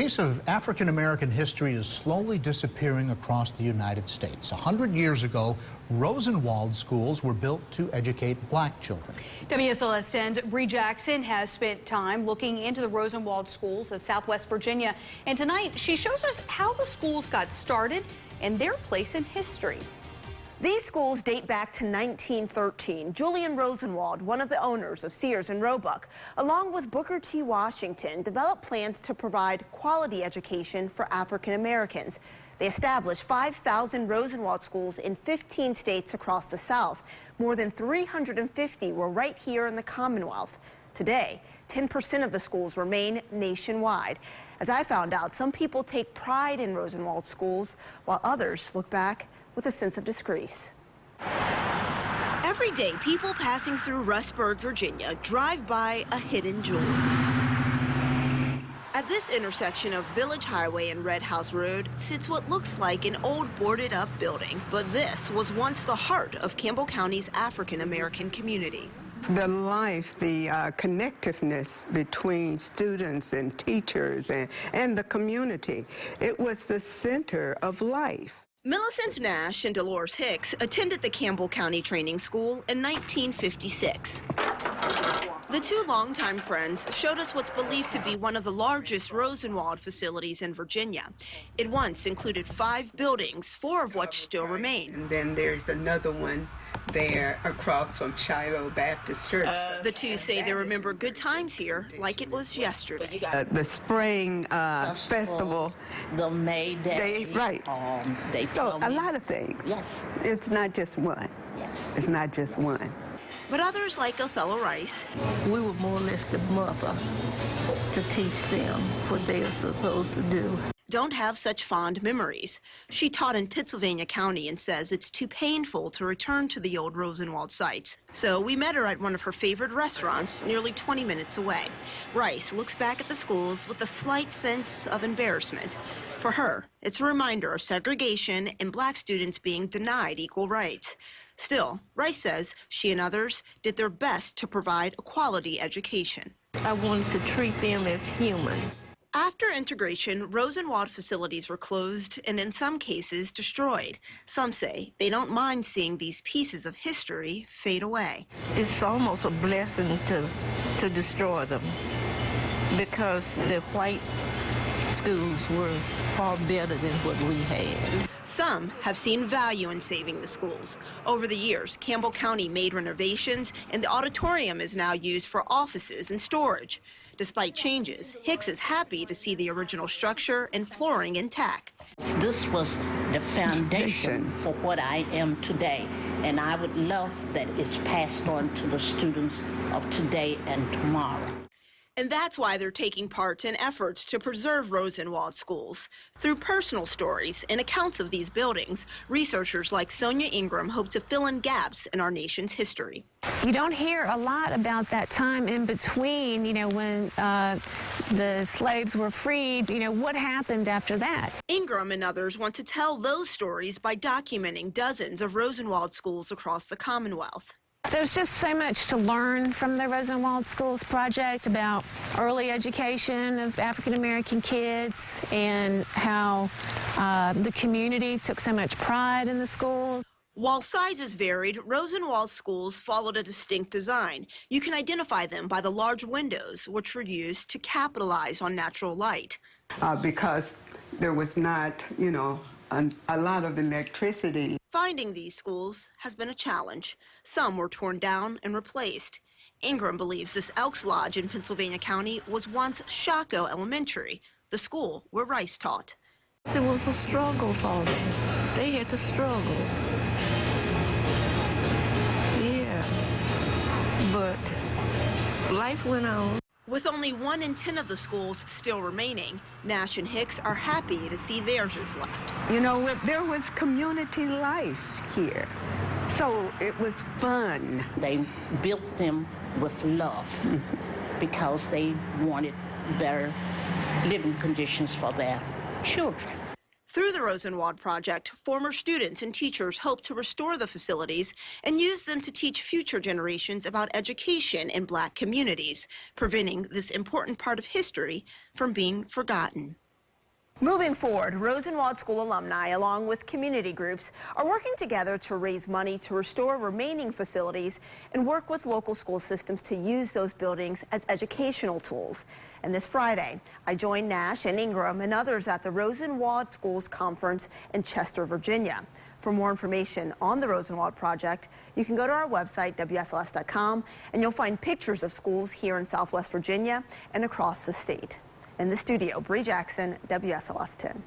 piece of African-American history is slowly disappearing across the United States. 100 years ago, Rosenwald schools were built to educate black children. WSLS 10's Bree Jackson has spent time looking into the Rosenwald schools of Southwest Virginia. And tonight, she shows us how the schools got started and their place in history. These schools date back to 1913. Julian Rosenwald, one of the owners of Sears and Roebuck, along with Booker T. Washington, developed plans to provide quality education for African Americans. They established 5,000 Rosenwald schools in 15 states across the South. More than 350 were right here in the Commonwealth. Today, 10% of the schools remain nationwide. As I found out, some people take pride in Rosenwald schools, while others look back with a sense of disgrace. Every day, people passing through Rustburg, Virginia, drive by a hidden jewel. At this intersection of Village Highway and Red House Road sits what looks like an old boarded-up building, but this was once the heart of Campbell County's African-American community. The life, the connectiveness between students and teachers and the community, it was the center of life. Millicent Nash and Dolores Hicks attended the Campbell County Training School in 1956. The two longtime friends showed us what's believed to be one of the largest Rosenwald facilities in Virginia. It once included 5 buildings, 4 of which still remain. And then there's another one there across from Shiloh Baptist Church. The two say they remember good times here like it was yesterday. The spring festival. The May Day. Right. So a lot of things. Yes. It's not just one. Yes. It's not just one. But others, like Othello Rice, we were more or less the mother to teach them what they are supposed to do. Don't have such fond memories. She taught in Pittsylvania County and says it's too painful to return to the old Rosenwald sites. So we met her at one of her favorite restaurants nearly 20 minutes away. Rice looks back at the schools with a slight sense of embarrassment. For her, it's a reminder of segregation and black students being denied equal rights. Still, Rice says she and others did their best to provide a quality education. I wanted to treat them as human. After integration, Rosenwald facilities were closed and in some cases destroyed. Some say they don't mind seeing these pieces of history fade away. It's almost a blessing to destroy them because the white schools were far better than what we had. Some have seen value in saving the schools. Over the years, Campbell County made renovations, and the auditorium is now used for offices and storage. Despite changes, Hicks is happy to see the original structure and flooring intact. This was the foundation for what I am today, and I would love that it's passed on to the students of today and tomorrow. And that's why they're taking part in efforts to preserve Rosenwald schools. Through personal stories and accounts of these buildings, researchers like Sonia Ingram hope to fill in gaps in our nation's history. You don't hear a lot about that time in between, when the slaves were freed, what happened after that. Ingram and others want to tell those stories by documenting dozens of Rosenwald schools across the Commonwealth. There's just so much to learn from the Rosenwald Schools project about early education of African-American kids and how the community took so much pride in the schools. While sizes varied, Rosenwald schools followed a distinct design. You can identify them by the large windows, which were used to capitalize on natural light. Because there was not, a lot of electricity. Finding these schools has been a challenge. Some were torn down and replaced. Ingram believes this Elks Lodge in Pennsylvania County was once Shockoe Elementary, the school where Rice taught. It was a struggle for them. They had to struggle. Yeah, but life went on. With only 1 in 10 of the schools still remaining, Nash and Hicks are happy to see theirs is left. There was community life here, so it was fun. They built them with love because they wanted better living conditions for their children. Through the Rosenwald project, former students and teachers hope to restore the facilities and use them to teach future generations about education in black communities, preventing this important part of history from being forgotten. Moving forward, Rosenwald School alumni, along with community groups, are working together to raise money to restore remaining facilities and work with local school systems to use those buildings as educational tools. And this Friday, I joined Nash and Ingram and others at the Rosenwald Schools Conference in Chester, Virginia. For more information on the Rosenwald project, you can go to our website, WSLS.com, and you'll find pictures of schools here in Southwest Virginia and across the state. In the studio, Bree Jackson, WSLS 10.